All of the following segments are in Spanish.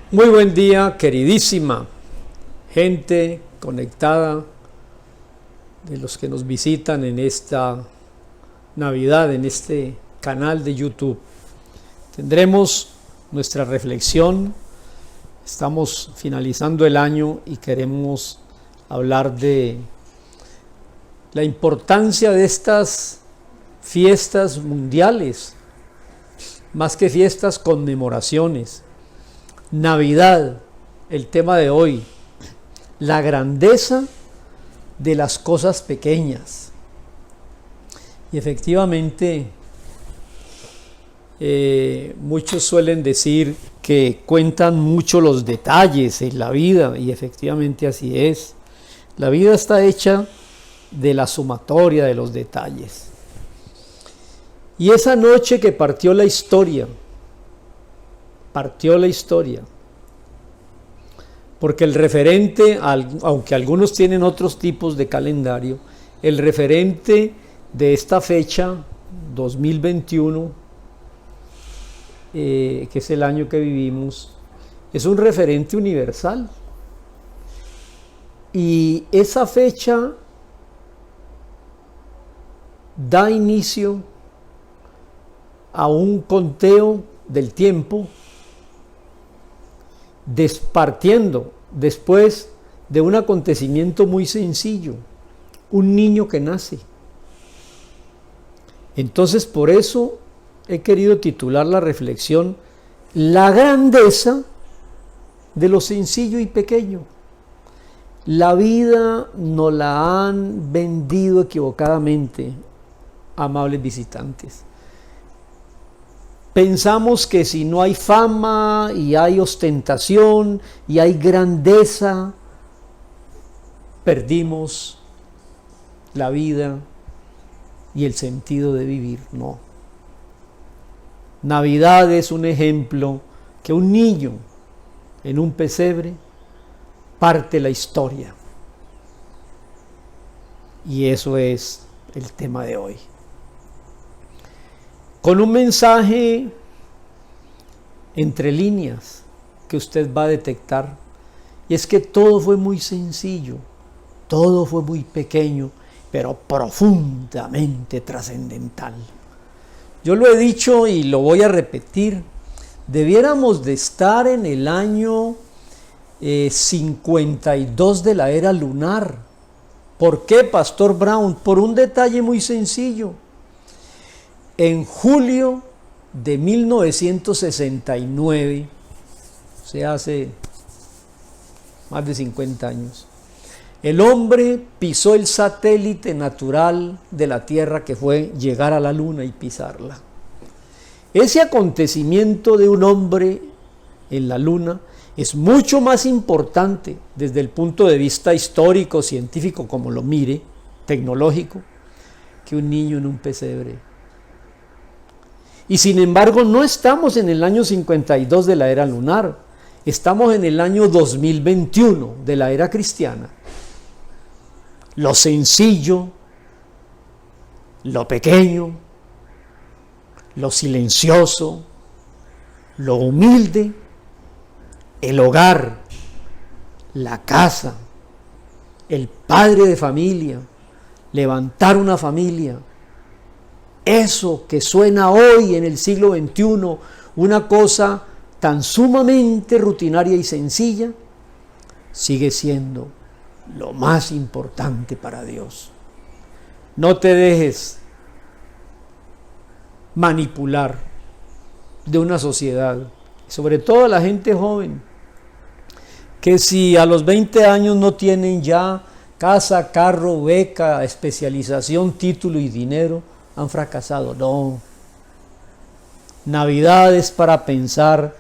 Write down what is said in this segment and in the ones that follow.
Muy buen día, queridísima gente conectada, de los que nos visitan en esta Navidad, en este canal de YouTube. Tendremos nuestra reflexión. Estamos finalizando el año y queremos hablar de la importancia de estas fiestas mundiales, más que fiestas, conmemoraciones. Navidad, el tema de hoy, la grandeza de las cosas pequeñas. Y efectivamente, muchos suelen decir que cuentan mucho los detalles en la vida, y efectivamente así es. La vida está hecha de la sumatoria de los detalles. Y esa noche que partió la historia, porque el referente, aunque algunos tienen otros tipos de calendario, el referente de esta fecha, 2021, que es el año que vivimos, es un referente universal. Y esa fecha da inicio a un conteo del tiempo, partiendo después de un acontecimiento muy sencillo, un niño que nace. Entonces, por eso he querido titular la reflexión La grandeza de lo sencillo y pequeño. La vida nos la han vendido equivocadamente, amables visitantes. Pensamos que si no hay fama y hay ostentación y hay grandeza, perdimos la vida y el sentido de vivir. No. Navidad es un ejemplo que un niño en un pesebre parte la historia. Y eso es el tema de hoy. Con un mensaje entre líneas que usted va a detectar, y es que todo fue muy sencillo, todo fue muy pequeño, pero profundamente trascendental. Yo lo he dicho y lo voy a repetir, debiéramos de estar en el año 52 de la era lunar. ¿Por qué, Pastor Brown? Por un detalle muy sencillo. En julio de 1969, o sea, hace más de 50 años, el hombre pisó el satélite natural de la Tierra, que fue llegar a la Luna y pisarla. Ese acontecimiento de un hombre en la Luna es mucho más importante desde el punto de vista histórico, científico, como lo mire, tecnológico, que un niño en un pesebre. Y sin embargo, no estamos en el año 52 de la era lunar, estamos en el año 2021 de la era cristiana. Lo sencillo, lo pequeño, lo silencioso, lo humilde, el hogar, la casa, el padre de familia, levantar una familia. Eso que suena hoy en el siglo XXI, una cosa tan sumamente rutinaria y sencilla, sigue siendo lo más importante para Dios. No te dejes manipular de una sociedad, sobre todo a la gente joven, que si a los 20 años no tienen ya casa, carro, beca, especialización, título y dinero, han fracasado. No. Navidad es para pensar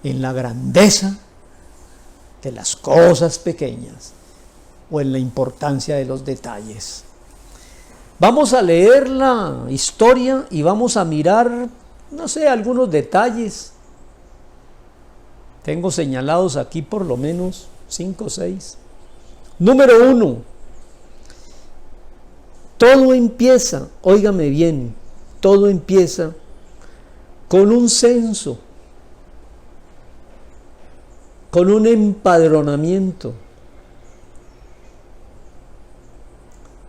en la grandeza de las cosas pequeñas o en la importancia de los detalles. Vamos a leer la historia y vamos a mirar, algunos detalles. Tengo señalados aquí por lo menos 5 o 6. Número 1. Todo empieza, óigame bien, todo empieza con un censo. con un empadronamiento.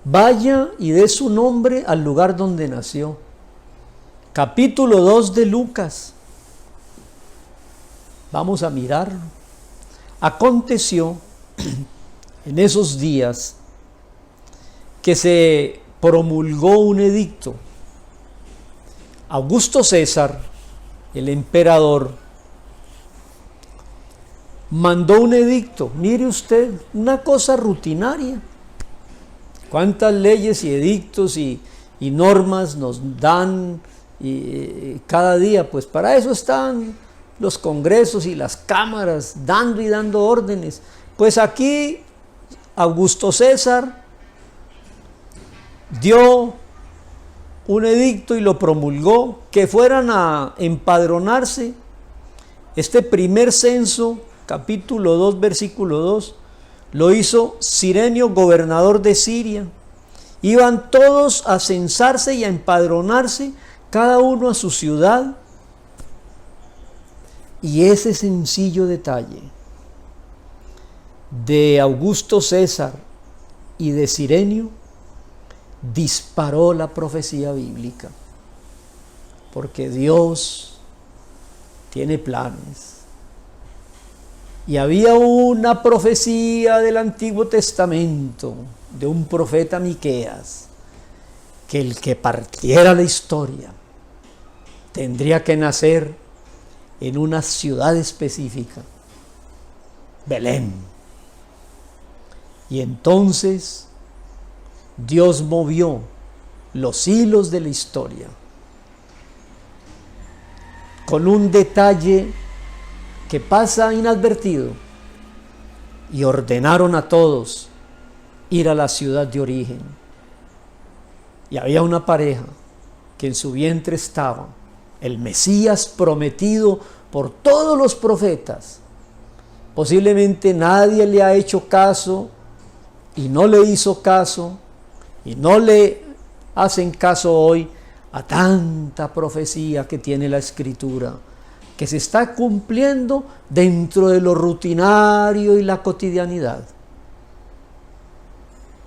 Vaya y dé su nombre al lugar donde nació. Capítulo 2 de Lucas. Vamos a mirarlo. Aconteció en esos días que se promulgó un edicto. Augusto César, el emperador, mandó un edicto. Mire usted, una cosa rutinaria. Cuántas leyes y edictos y normas nos dan cada día. Pues para eso están los congresos y las cámaras dando y dando órdenes. Pues aquí Augusto César dio un edicto y lo promulgó, que fueran a empadronarse. Este primer censo, capítulo 2, versículo 2, lo hizo Cirenio, gobernador de Siria. Iban todos a censarse y a empadronarse, cada uno a su ciudad. Y ese sencillo detalle de Augusto César y de Cirenio disparó la profecía bíblica, porque Dios tiene planes. Y había una profecía del Antiguo Testamento de un profeta Miqueas, que el que partiera la historia tendría que nacer en una ciudad específica, Belén. Y entonces Dios movió los hilos de la historia con un detalle que pasa inadvertido, y ordenaron a todos ir a la ciudad de origen. Y había una pareja que en su vientre estaba el Mesías prometido por todos los profetas. Posiblemente nadie le ha hecho caso y no le hizo caso y no le hacen caso hoy a tanta profecía que tiene la Escritura, que se está cumpliendo dentro de lo rutinario y la cotidianidad.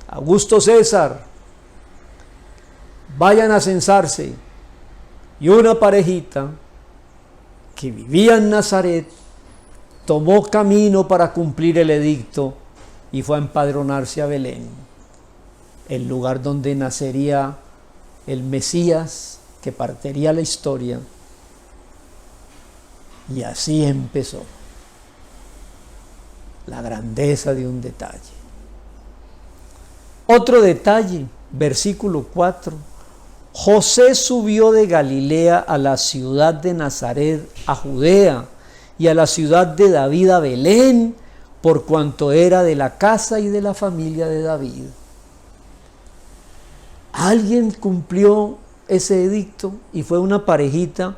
Augusto César, vayan a censarse, y una parejita que vivía en Nazaret tomó camino para cumplir el edicto y fue a empadronarse a Belén, el lugar donde nacería el Mesías que partiría la historia. Y así empezó la grandeza de un detalle. Otro detalle, versículo 4. José subió de Galilea a la ciudad de Nazaret, a Judea, y a la ciudad de David, a Belén, por cuanto era de la casa y de la familia de David. Alguien cumplió ese edicto y fue una parejita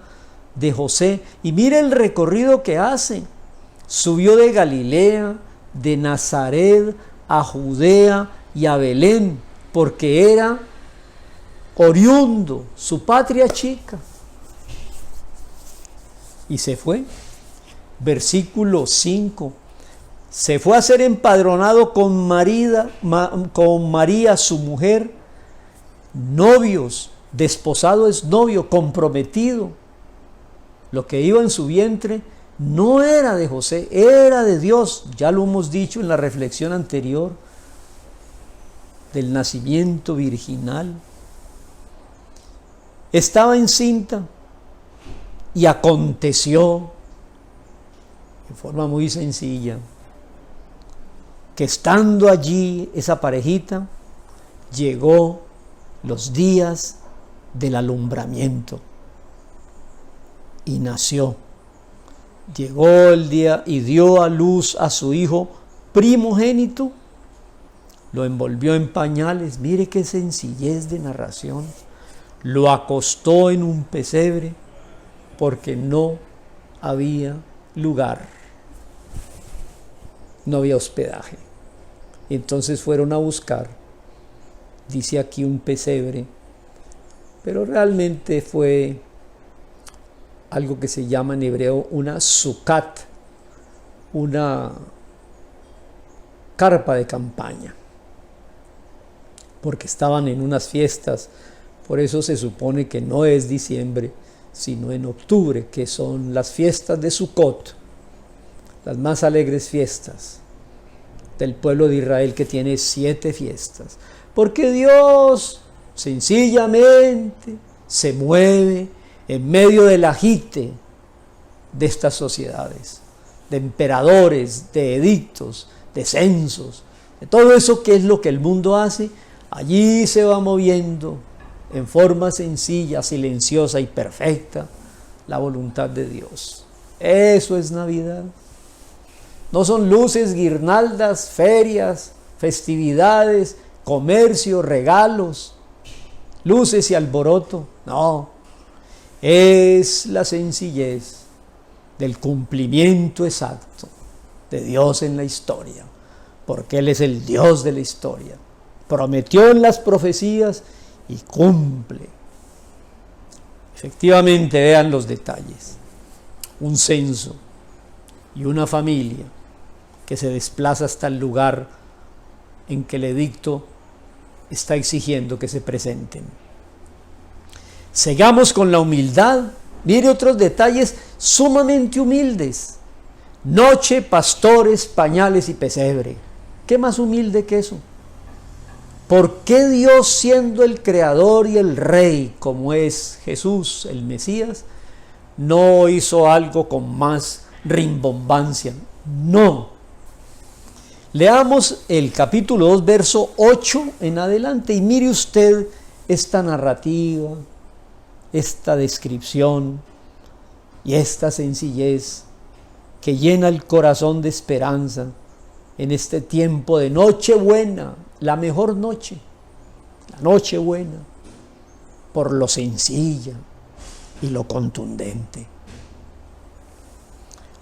de José. Y mire el recorrido que hace. Subió de Galilea, de Nazaret, a Judea y a Belén, porque era oriundo, su patria chica. Y se fue. Versículo 5. Se fue a ser empadronado con María, su mujer, novios, desposado es novio, comprometido. Lo que iba en su vientre no era de José, era de Dios. Ya lo hemos dicho en la reflexión anterior del nacimiento virginal. Estaba encinta y aconteció, de forma muy sencilla, que estando allí esa parejita, llegó los días del alumbramiento y nació. Llegó el día y dio a luz a su hijo primogénito, lo envolvió en pañales. Mire qué sencillez de narración. Lo acostó en un pesebre porque no había lugar, no había hospedaje. Entonces fueron a buscar, dice aquí un pesebre, pero realmente fue algo que se llama en hebreo una sucat, una carpa de campaña, porque estaban en unas fiestas. Por eso se supone que no es diciembre, sino en octubre, que son las fiestas de Sucot, las más alegres fiestas del pueblo de Israel, que tiene 7 fiestas, porque Dios sencillamente se mueve en medio del agite de estas sociedades, de emperadores, de edictos, de censos, de todo eso que es lo que el mundo hace. Allí se va moviendo en forma sencilla, silenciosa y perfecta la voluntad de Dios. Eso es Navidad. No son luces, guirnaldas, ferias, festividades, comercio, regalos, luces y alboroto. No, es la sencillez del cumplimiento exacto de Dios en la historia, porque Él es el Dios de la historia. Prometió en las profecías y cumple. Efectivamente, vean los detalles. Un censo y una familia que se desplaza hasta el lugar en que el edicto está exigiendo que se presenten. Sigamos con la humildad. Mire otros detalles sumamente humildes. Noche, pastores, pañales y pesebre. ¿Qué más humilde que eso? ¿Por qué Dios, siendo el creador y el rey, como es Jesús, el Mesías, no hizo algo con más rimbombancia? No. Leamos el capítulo 2, verso 8 en adelante, y mire usted esta narrativa, esta descripción y esta sencillez que llena el corazón de esperanza en este tiempo de Nochebuena, la mejor noche, la Nochebuena, por lo sencilla y lo contundente.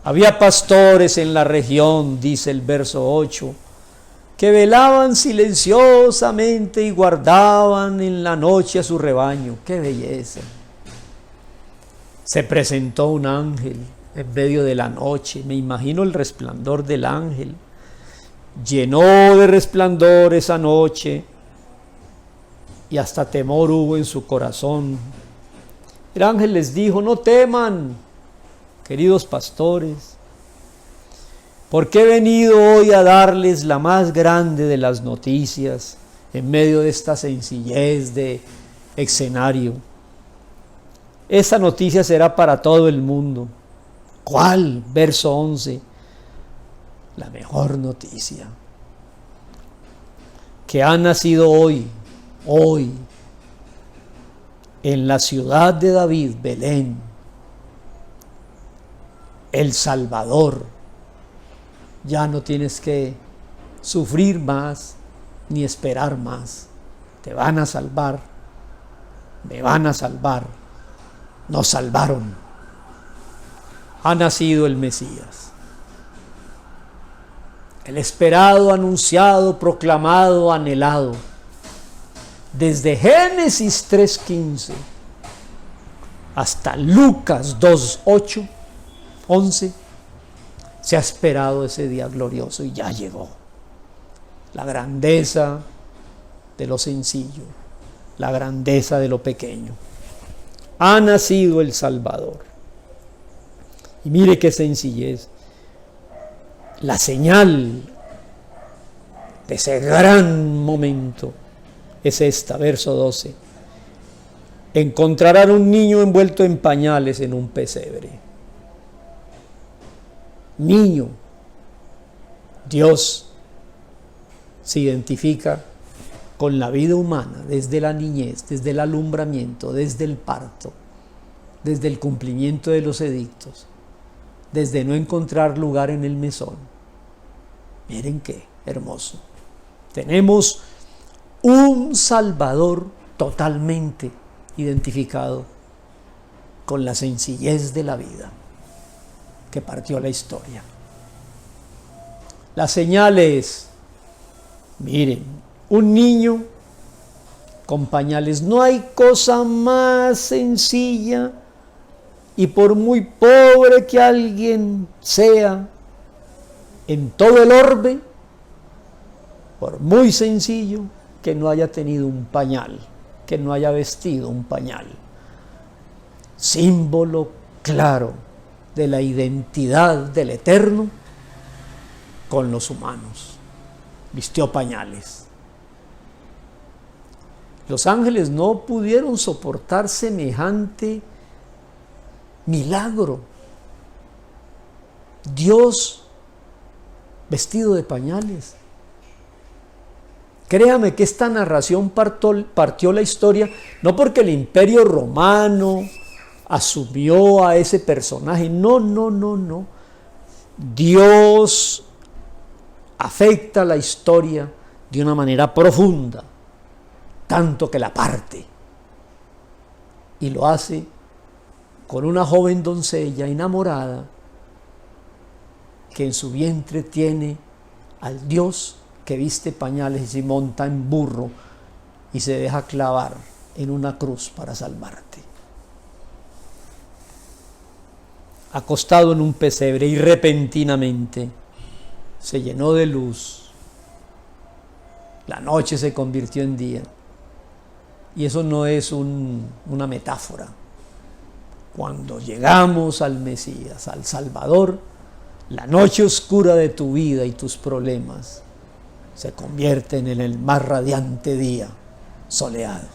Había pastores en la región, dice el verso 8, que velaban silenciosamente y guardaban en la noche a su rebaño. ¡Qué belleza! Se presentó un ángel en medio de la noche. Me imagino el resplandor del ángel. Llenó de resplandor esa noche y hasta temor hubo en su corazón. El ángel les dijo: no teman, queridos pastores, porque he venido hoy a darles la más grande de las noticias en medio de esta sencillez de escenario. Esa noticia será para todo el mundo. ¿Cuál? Verso 11. La mejor noticia, que ha nacido hoy, en la ciudad de David, Belén, el Salvador. Ya no tienes que sufrir más ni esperar más. Te van a salvar, me van a salvar, nos salvaron. Ha nacido el Mesías. El esperado, anunciado, proclamado, anhelado. Desde Génesis 3:15 hasta Lucas 2:8, 11, se ha esperado ese día glorioso y ya llegó. La grandeza de lo sencillo, la grandeza de lo pequeño. Ha nacido el Salvador. Y mire qué sencillez. La señal de ese gran momento es esta, verso 12. Encontrarán un niño envuelto en pañales en un pesebre. Niño. Dios se identifica con la vida humana desde la niñez, desde el alumbramiento, desde el parto, desde el cumplimiento de los edictos, desde no encontrar lugar en el mesón. Miren qué hermoso. Tenemos un Salvador totalmente identificado con la sencillez de la vida que partió la historia. Las señales, miren, un niño con pañales. No hay cosa más sencilla, y por muy pobre que alguien sea, en todo el orbe, por muy sencillo, que no haya tenido un pañal, que no haya vestido un pañal. Símbolo claro de la identidad del Eterno con los humanos. Vistió pañales. Los ángeles no pudieron soportar semejante milagro. Dios vestido de pañales. Créame que esta narración partió la historia, no porque el Imperio Romano asumió a ese personaje, no. Dios afecta la historia de una manera profunda, tanto que la parte, y lo hace con una joven doncella enamorada que en su vientre tiene al Dios que viste pañales y se monta en burro y se deja clavar en una cruz para salvarte. Acostado en un pesebre, y repentinamente se llenó de luz. La noche se convirtió en día. Y eso no es una metáfora. Cuando llegamos al Mesías, al Salvador, la noche oscura de tu vida y tus problemas se convierten en el más radiante día soleado.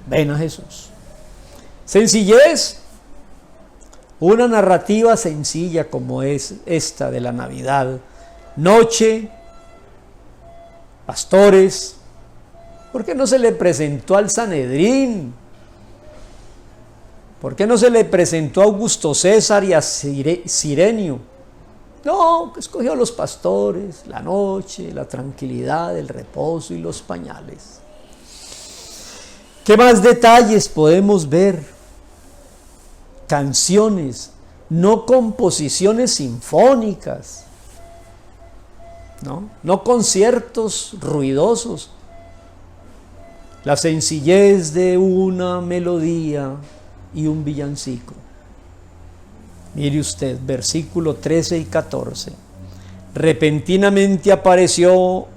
Ven a Jesús. Sencillez. Una narrativa sencilla como es esta de la Navidad. Noche, pastores. ¿Por qué no se le presentó al Sanedrín? ¿Por qué no se le presentó a Augusto César y a Cirenio? No, escogió a los pastores, la noche, la tranquilidad, el reposo y los pañales. ¿Qué más detalles podemos ver? Canciones, no composiciones sinfónicas, no conciertos ruidosos. La sencillez de una melodía y un villancico. Mire usted, versículo 13 y 14. Repentinamente apareció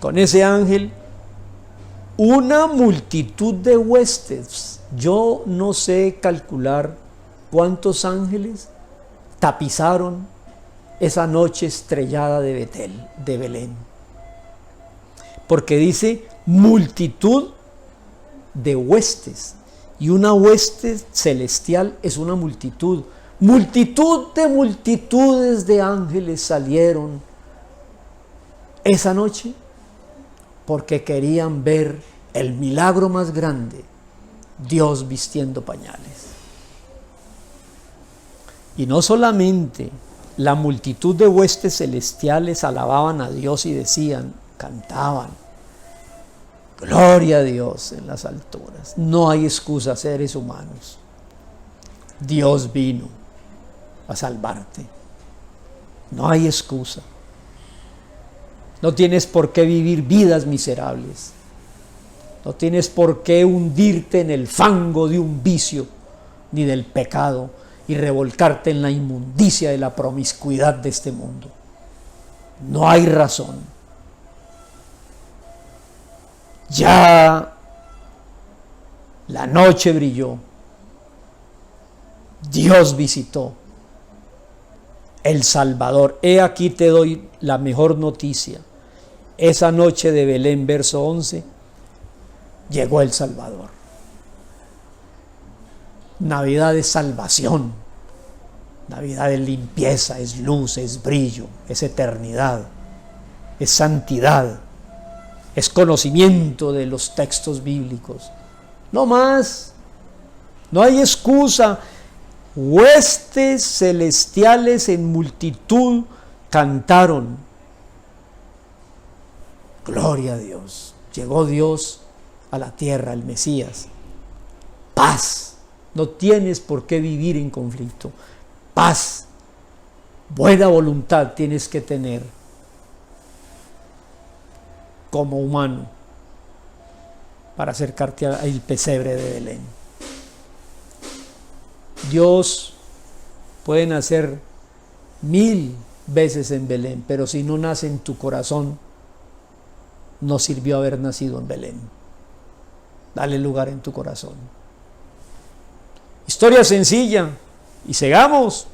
con ese ángel una multitud de huestes. Yo no sé calcular cuántos ángeles tapizaron esa noche estrellada de Betel, de Belén. Porque dice multitud de huestes. Y una hueste celestial es una multitud. Multitud de multitudes de ángeles salieron esa noche porque querían ver el milagro más grande, Dios vistiendo pañales. Y no solamente la multitud de huestes celestiales alababan a Dios y decían, cantaban, gloria a Dios en las alturas. No hay excusa, seres humanos. Dios vino a salvarte. No hay excusa. No tienes por qué vivir vidas miserables. No tienes por qué hundirte en el fango de un vicio ni del pecado y revolcarte en la inmundicia de la promiscuidad de este mundo. No hay razón. Ya la noche brilló. Dios visitó. El Salvador. He aquí te doy la mejor noticia. Esa noche de Belén, verso 11, llegó el Salvador. Navidad es salvación. Navidad es limpieza, es luz, es brillo, es eternidad, es santidad, es conocimiento de los textos bíblicos. No más. No hay excusa. Huestes celestiales en multitud cantaron. Gloria a Dios. Llegó Dios a la tierra, el Mesías. Paz. No tienes por qué vivir en conflicto. Paz. Buena voluntad tienes que tener como humano para acercarte al pesebre de Belén. Dios puede nacer 1000 veces en Belén, pero si no nace en tu corazón, no sirvió haber nacido en Belén. Dale lugar en tu corazón. Historia sencilla, y sigamos.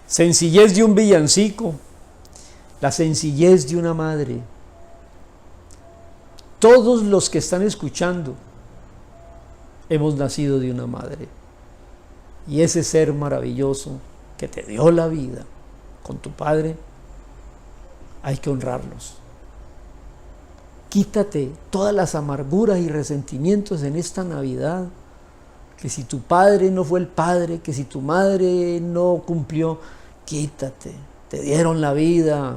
Sencillez de un villancico, la sencillez de una madre. Todos los que están escuchando hemos nacido de una madre, y ese ser maravilloso que te dio la vida con tu padre, hay que honrarlos. Quítate todas las amarguras y resentimientos en esta Navidad, que si tu padre no fue el padre, que si tu madre no cumplió, quítate, te dieron la vida,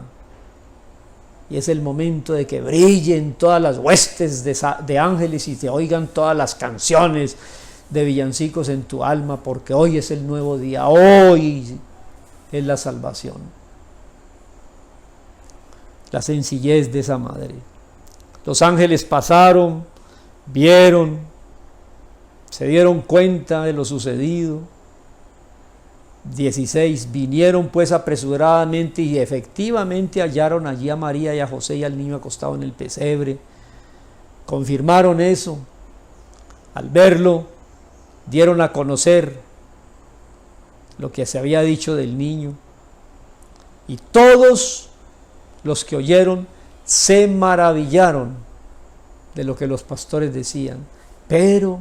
y es el momento de que brillen todas las huestes de ángeles y te oigan todas las canciones de villancicos en tu alma, porque hoy es el nuevo día, hoy es la salvación. La sencillez de esa madre. Los ángeles pasaron, vieron, se dieron cuenta de lo sucedido. 16. Vinieron pues apresuradamente y efectivamente hallaron allí a María y a José y al niño acostado en el pesebre. Confirmaron eso. Al verlo, dieron a conocer lo que se había dicho del niño. Y todos los que oyeron se maravillaron de lo que los pastores decían. Pero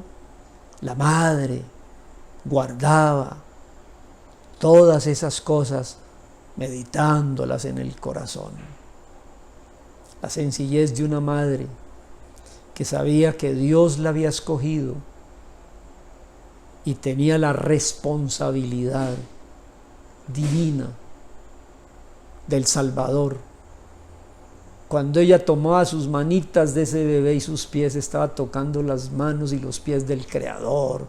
la madre guardaba todas esas cosas, meditándolas en el corazón. La sencillez de una madre que sabía que Dios la había escogido y tenía la responsabilidad divina del Salvador. Cuando ella tomaba sus manitas de ese bebé y sus pies, estaba tocando las manos y los pies del Creador.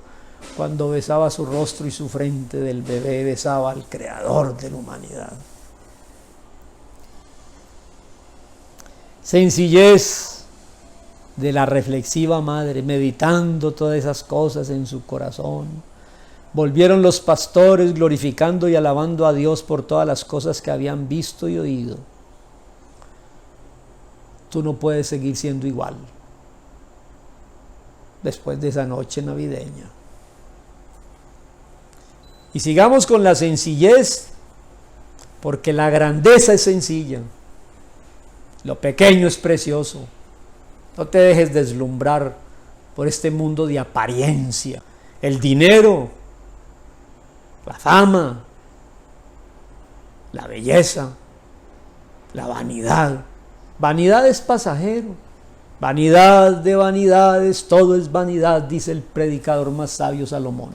Cuando besaba su rostro y su frente del bebé, besaba al Creador de la humanidad. Sencillez de la reflexiva madre, meditando todas esas cosas en su corazón. Volvieron los pastores glorificando y alabando a Dios por todas las cosas que habían visto y oído. Tú no puedes seguir siendo igual después de esa noche navideña. Y sigamos con la sencillez, porque la grandeza es sencilla, lo pequeño es precioso. No te dejes deslumbrar por este mundo de apariencia, el dinero, la fama, la belleza, la vanidad. Vanidad es pasajero, vanidad de vanidades, todo es vanidad, dice el predicador más sabio Salomón.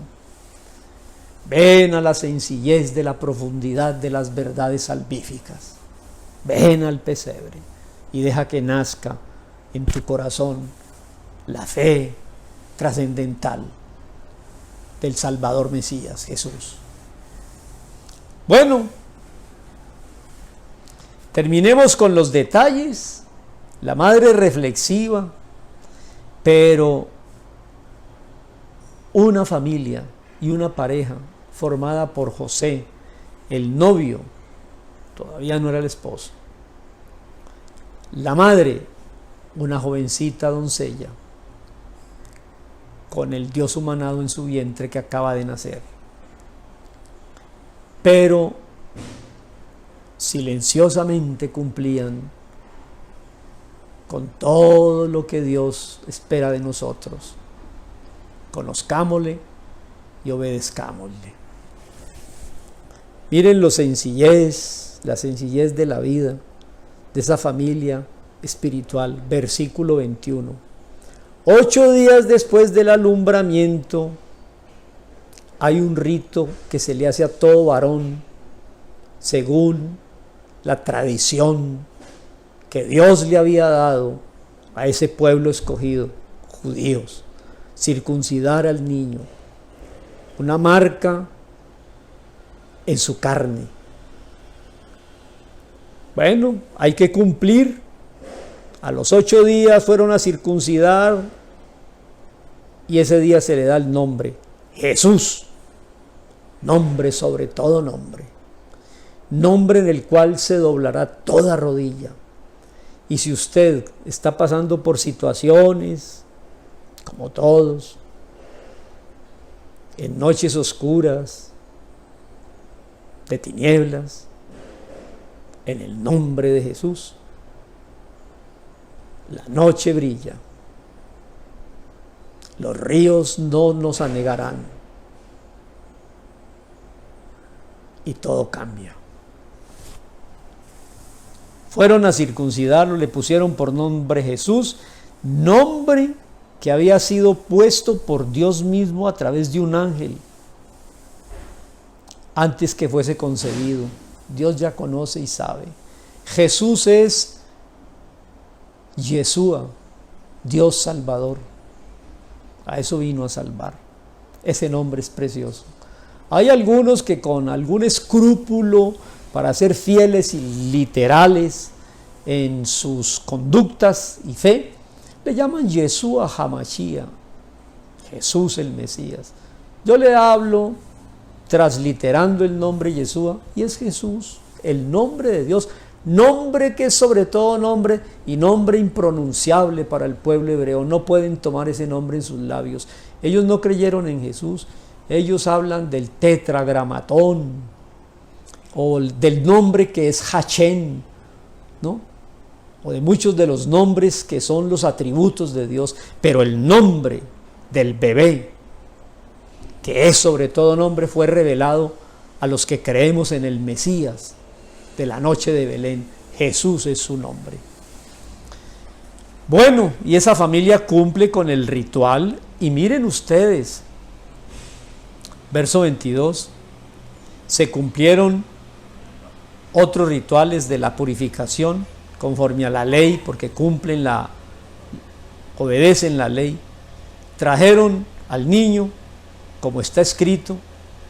Ven a la sencillez de la profundidad de las verdades salvíficas. Ven al pesebre y deja que nazca en tu corazón la fe trascendental del Salvador Mesías, Jesús. Bueno, terminemos con los detalles. La madre reflexiva, pero una familia y una pareja formada por José, el novio, todavía no era el esposo. La madre, una jovencita doncella, con el Dios humanado en su vientre que acaba de nacer. Pero silenciosamente cumplían con todo lo que Dios espera de nosotros. Conozcámosle y obedezcámosle. Miren la sencillez de la vida de esa familia espiritual. Versículo 21. 8 días después del alumbramiento hay un rito que se le hace a todo varón según la tradición que Dios le había dado a ese pueblo escogido, judíos. Circuncidar al niño, una marca en su carne. Bueno, hay que cumplir. A los 8 días fueron a circuncidar y ese día se le da el nombre Jesús, nombre sobre todo nombre. nombre en el cual se doblará toda rodilla. Y si usted está pasando por situaciones, como todos, en noches oscuras, de tinieblas, en el nombre de Jesús, la noche brilla, los ríos no nos anegarán y todo cambia. Fueron a circuncidarlo, le pusieron por nombre Jesús, nombre que había sido puesto por Dios mismo a través de un ángel antes que fuese concebido. Dios ya conoce y sabe. Jesús es Yeshua, Dios Salvador. A eso vino a salvar. Ese nombre es precioso. Hay algunos que con algún escrúpulo para ser fieles y literales en sus conductas y fe, le llaman Yeshua HaMashiach, Jesús el Mesías. Yo le hablo transliterando el nombre Yeshua y es Jesús, el nombre de Dios, nombre que es sobre todo nombre y nombre impronunciable para el pueblo hebreo. No pueden tomar ese nombre en sus labios. Ellos no creyeron en Jesús. Ellos hablan del tetragramatón o del nombre que es Hachem, ¿no? O de muchos de los nombres que son los atributos de Dios, pero el nombre del bebé, que es sobre todo nombre, fue revelado a los que creemos en el Mesías de la noche de Belén. Jesús es su nombre. Bueno, y esa familia cumple con el ritual, y miren ustedes, verso 22, se cumplieron otros rituales de la purificación conforme a la ley, porque obedecen la ley. Trajeron al niño, como está escrito,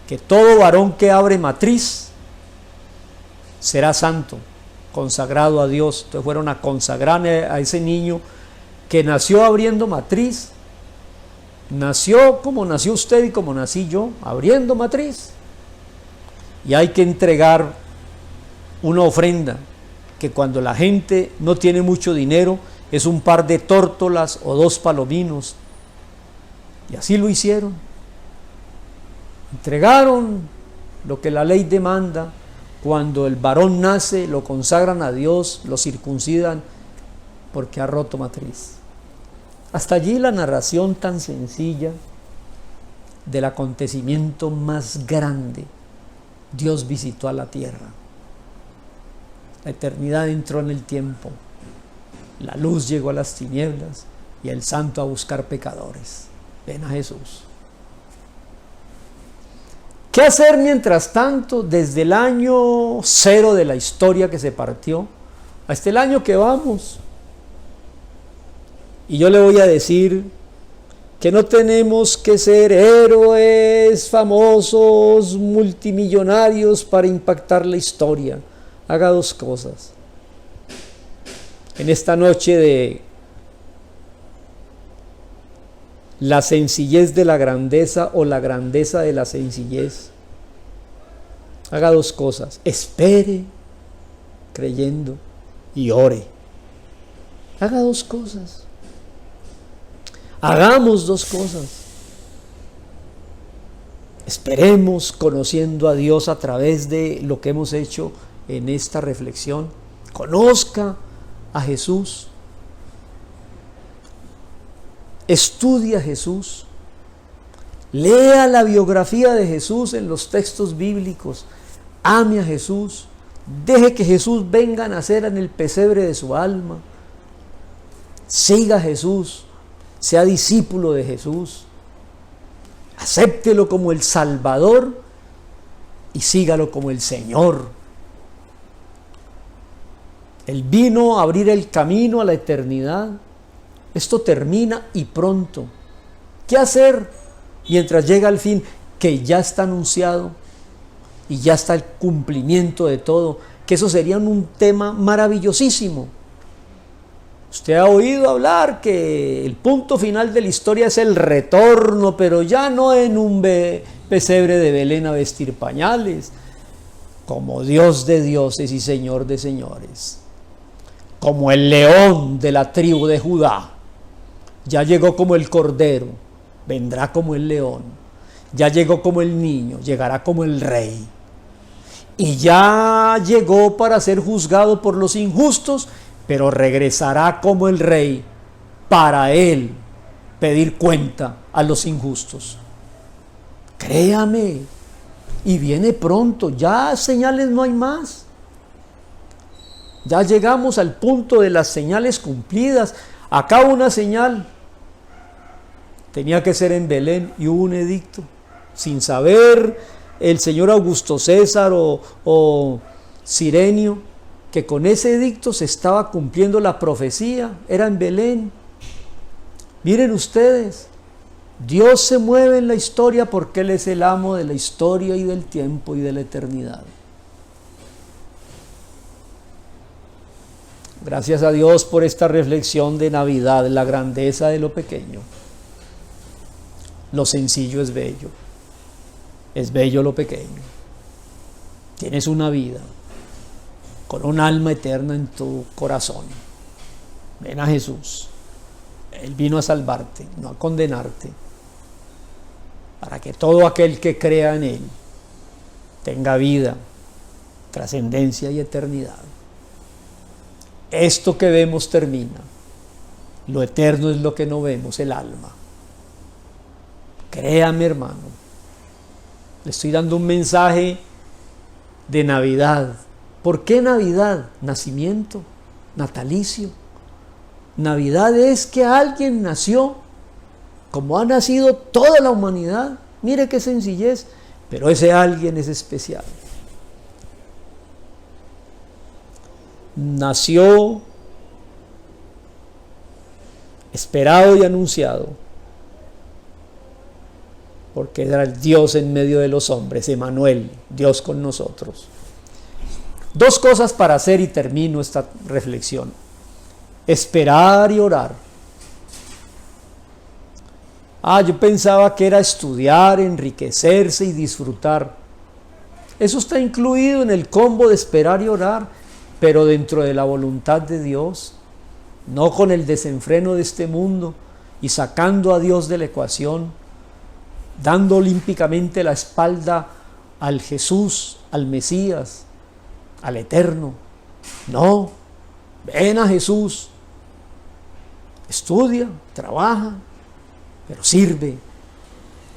que todo varón que abre matriz será santo, consagrado a Dios. Entonces fueron a consagrar a ese niño que nació abriendo matriz. Nació como nació usted y como nací yo, abriendo matriz. Y hay que entregar una ofrenda, que cuando la gente no tiene mucho dinero, es un par de tórtolas o 2 palominos. Y así lo hicieron. Entregaron lo que la ley demanda. Cuando el varón nace, lo consagran a Dios, lo circuncidan, porque ha roto matriz. Hasta allí la narración tan sencilla del acontecimiento más grande. Dios visitó a la tierra. La eternidad entró en el tiempo. La luz llegó a las tinieblas y el santo a buscar pecadores. Ven a Jesús. ¿Qué hacer mientras tanto desde el año 0 de la historia que se partió hasta el año que vamos? Y yo le voy a decir que no tenemos que ser héroes famosos, multimillonarios para impactar la historia. Haga 2 cosas. En esta noche de la sencillez de la grandeza o la grandeza de la sencillez, haga 2 cosas. Espere creyendo y ore. Haga 2 cosas. Hagamos 2 cosas. Esperemos conociendo a Dios a través de lo que hemos hecho en esta reflexión. Conozca a Jesús. Estudie a Jesús. Lea la biografía de Jesús en los textos bíblicos. Ame a Jesús. Deje que Jesús venga a nacer en el pesebre de su alma. Siga a Jesús. Sea discípulo de Jesús. Acéptelo como el Salvador y sígalo como el Señor. Él vino a abrir el camino a la eternidad. Esto termina y pronto. ¿Qué hacer mientras llega el fin? Que ya está anunciado y ya está el cumplimiento de todo. Que eso sería un tema maravillosísimo. Usted ha oído hablar que el punto final de la historia es el retorno, pero ya no en un pesebre de Belén a vestir pañales. como Dios de dioses y Señor de señores, como el león de la tribu de Judá. Ya llegó como el cordero, vendrá como el león. Ya llegó como el niño, llegará como el rey. Y ya llegó para ser juzgado por los injustos, pero regresará como el rey para él pedir cuenta a los injustos. Créame, y viene pronto, ya señales no hay más. Ya llegamos al punto de las señales cumplidas. Acá una señal tenía que ser en Belén y hubo un edicto. Sin saber el señor Augusto César o Cirenio que con ese edicto se estaba cumpliendo la profecía, era en Belén. Miren ustedes, Dios se mueve en la historia porque Él es el amo de la historia y del tiempo y de la eternidad. Gracias a Dios por esta reflexión de Navidad, la grandeza de lo pequeño. Lo sencillo es bello. Es bello lo pequeño. Tienes una vida con un alma eterna en tu corazón. Ven a Jesús. Él vino a salvarte, no a condenarte, para que todo aquel que crea en Él tenga vida, trascendencia y eternidad. Esto que vemos termina. Lo eterno es lo que no vemos, el alma. Créame, hermano. Le estoy dando un mensaje de Navidad. ¿Por qué Navidad? Nacimiento, natalicio. Navidad es que alguien nació, como ha nacido toda la humanidad. Mire qué sencillez, pero ese alguien es especial. Nació esperado y anunciado, porque era el Dios en medio de los hombres, Emmanuel, Dios con nosotros. Dos cosas para hacer y termino esta reflexión: esperar y orar. Yo pensaba que era estudiar, enriquecerse y disfrutar. Eso está incluido en el combo de esperar y orar, pero dentro de la voluntad de Dios, no con el desenfreno de este mundo y sacando a Dios de la ecuación, dando olímpicamente la espalda al Jesús, al Mesías, al Eterno. No, ven a Jesús, estudia, trabaja, pero sirve,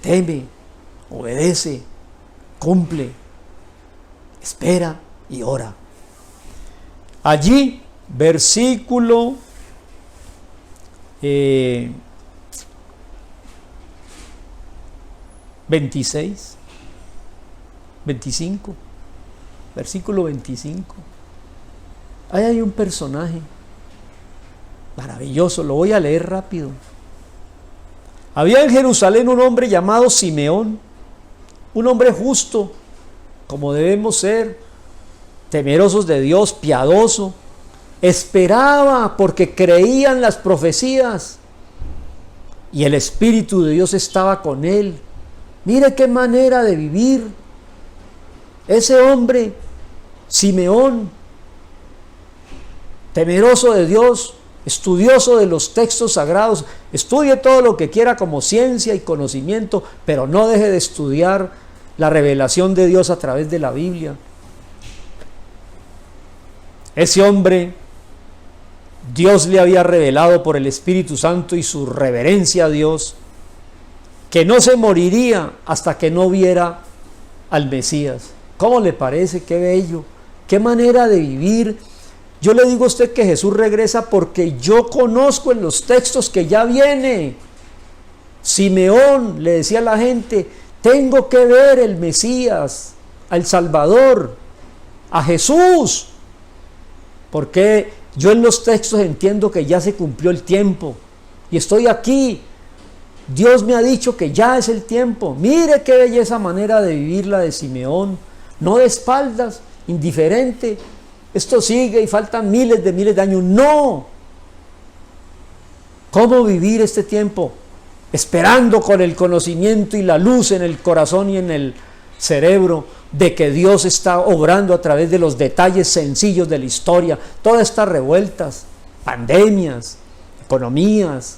teme, obedece, cumple, espera y ora. Allí, versículo 26, 25, versículo 25. Ahí hay un personaje maravilloso, lo voy a leer rápido. Había en Jerusalén un hombre llamado Simeón, un hombre justo, como debemos ser, temerosos de Dios, piadoso. Esperaba porque creían las profecías y el Espíritu de Dios estaba con él. Mire qué manera de vivir. Ese hombre, Simeón, temeroso de Dios, estudioso de los textos sagrados, estudie todo lo que quiera como ciencia y conocimiento, pero no deje de estudiar la revelación de Dios a través de la Biblia. Ese hombre, Dios le había revelado por el Espíritu Santo y su reverencia a Dios, que no se moriría hasta que no viera al Mesías. ¿Cómo le parece? Qué bello, qué manera de vivir. Yo le digo a usted que Jesús regresa porque yo conozco en los textos que ya viene. Simeón le decía a la gente: tengo que ver el Mesías, al Salvador, a Jesús, porque yo en los textos entiendo que ya se cumplió el tiempo y estoy aquí. Dios me ha dicho que ya es el tiempo. Mire qué belleza manera de vivir la de Simeón, no de espaldas, indiferente. Esto sigue y faltan miles de años. No. ¿Cómo vivir este tiempo? Esperando con el conocimiento y la luz en el corazón y en cerebro de que Dios está obrando a través de los detalles sencillos de la historia. Todas estas revueltas, pandemias, economías,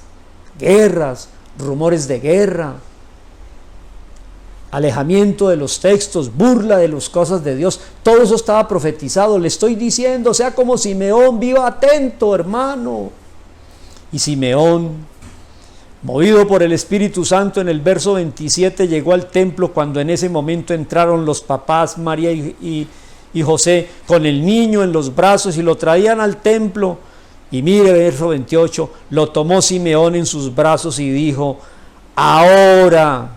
guerras, rumores de guerra, alejamiento de los textos, burla de las cosas de Dios, todo eso estaba profetizado. Le estoy diciendo, sea como Simeón, viva atento, hermano. Y Simeón, movido por el Espíritu Santo, en el verso 27 llegó al templo cuando en ese momento entraron los papás María y José con el niño en los brazos y lo traían al templo. Y mire, verso 28, lo tomó Simeón en sus brazos y dijo: ahora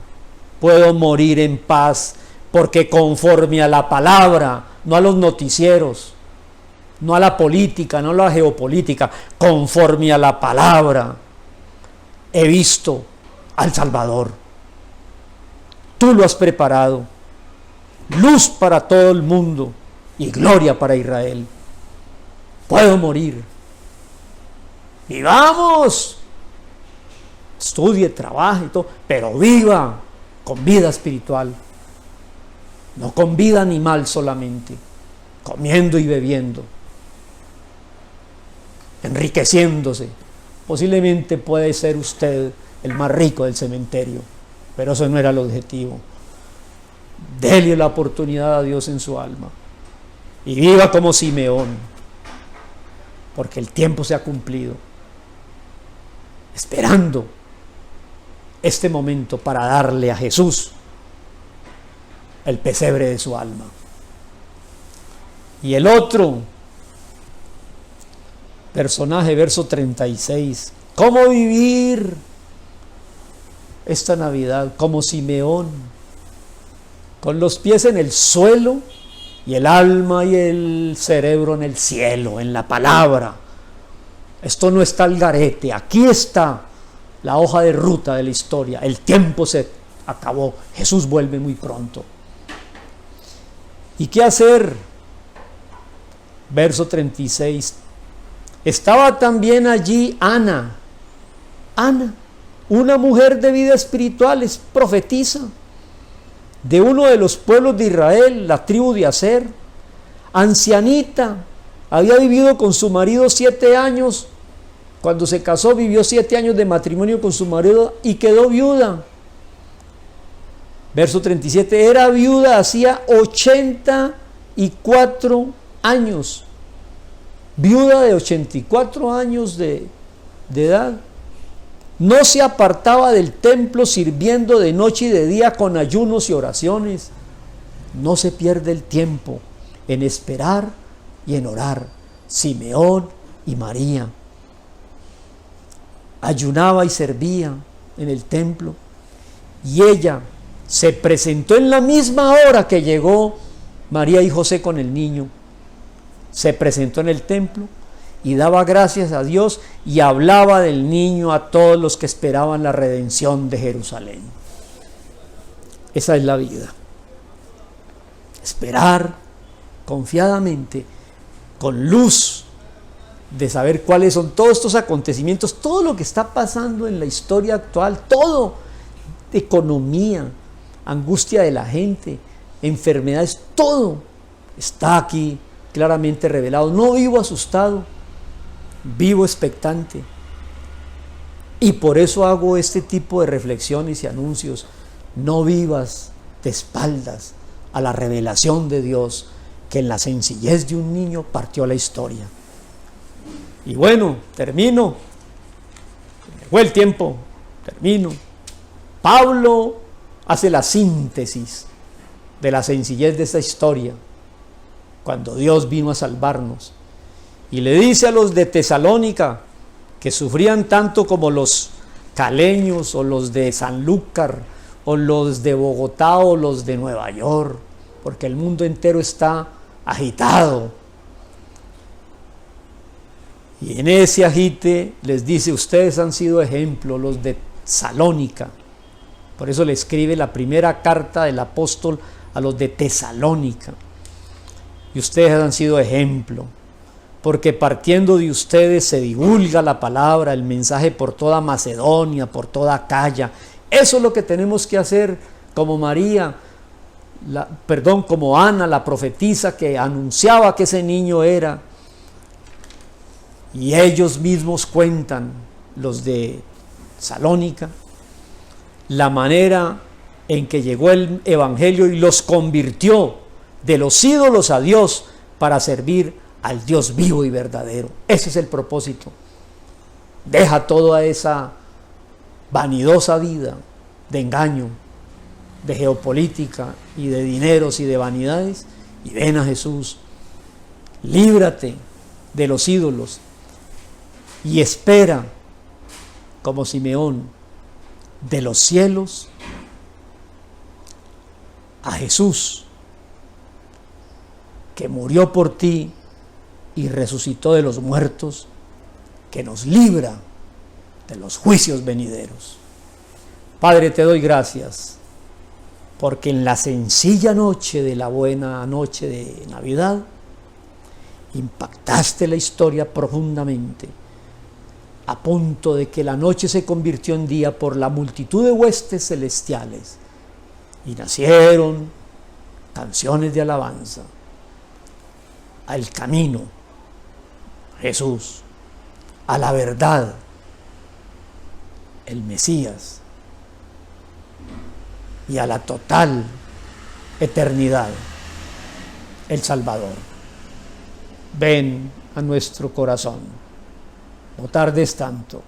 puedo morir en paz, porque conforme a la palabra, no a los noticieros, no a la política, no a la geopolítica, conforme a la palabra, he visto al Salvador. Tú lo has preparado, luz para todo el mundo y gloria para Israel. Puedo morir. Y vamos, estudie, trabaje y todo, pero viva con vida espiritual, no con vida animal solamente, comiendo y bebiendo, enriqueciéndose. Posiblemente puede ser usted el más rico del cementerio, pero eso no era el objetivo. Dele la oportunidad a Dios en su alma y viva como Simeón, porque el tiempo se ha cumplido, esperando este momento para darle a Jesús el pesebre de su alma. Y el otro personaje, verso 36, ¿cómo vivir esta Navidad como Simeón? Con los pies en el suelo y el alma y el cerebro en el cielo, en la palabra. Esto no está al garete, aquí está la hoja de ruta de la historia. El tiempo se acabó, Jesús vuelve muy pronto. ¿Y qué hacer? Verso 36. Estaba también allí Ana, una mujer de vida espiritual, es profetisa, de uno de los pueblos de Israel, la tribu de Aser, ancianita, había vivido con su marido 7 años, cuando se casó vivió 7 años de matrimonio con su marido y quedó viuda. Verso 37, era viuda hacía 84 años, viuda de 84 años de edad. No se apartaba del templo, sirviendo de noche y de día con ayunos y oraciones. No se pierde el tiempo en esperar y en orar. Simeón y María ayunaba y servía en el templo, y ella se presentó en la misma hora que llegó María y José con el niño. Se presentó en el templo y daba gracias a Dios y hablaba del niño a todos los que esperaban la redención de Jerusalén. Esa es la vida. Esperar confiadamente, con luz de saber cuáles son todos estos acontecimientos, todo lo que está pasando en la historia actual, todo, economía, angustia de la gente, enfermedades, todo está aquí claramente revelado. No vivo asustado, vivo expectante, y por eso hago este tipo de reflexiones y anuncios. No vivas de espaldas a la revelación de Dios, que en la sencillez de un niño partió la historia. Y bueno, termino, me fue el tiempo, termino. Pablo hace la síntesis de la sencillez de esta historia, cuando Dios vino a salvarnos, y le dice a los de Tesalónica, que sufrían tanto como los caleños o los de Sanlúcar o los de Bogotá o los de Nueva York, porque el mundo entero está agitado. Y en ese agite les dice: ustedes han sido ejemplo, los de Tesalónica. Por eso le escribe la primera carta del apóstol a los de Tesalónica. Y ustedes han sido ejemplo, porque partiendo de ustedes se divulga la palabra, el mensaje por toda Macedonia, por toda Acaya. Eso es lo que tenemos que hacer como María. como Ana, la profetisa que anunciaba que ese niño era. Y ellos mismos cuentan, los de Salónica, la manera en que llegó el Evangelio y los convirtió de los ídolos a Dios para servir al Dios vivo y verdadero. Ese es el propósito. Deja toda esa vanidosa vida de engaño, de geopolítica y de dineros y de vanidades, y ven a Jesús. Líbrate de los ídolos y espera, como Simeón, de los cielos a Jesús, que murió por ti y resucitó de los muertos, que nos libra de los juicios venideros. Padre, te doy gracias, porque en la sencilla noche de la buena noche de Navidad, impactaste la historia profundamente, a punto de que la noche se convirtió en día por la multitud de huestes celestiales, y nacieron canciones de alabanza al camino, Jesús, a la verdad, el Mesías, y a la total eternidad, el Salvador. Ven a nuestro corazón, no tardes tanto,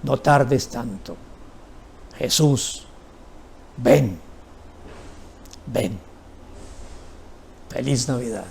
no tardes tanto. Jesús, ven, ven. Feliz Navidad.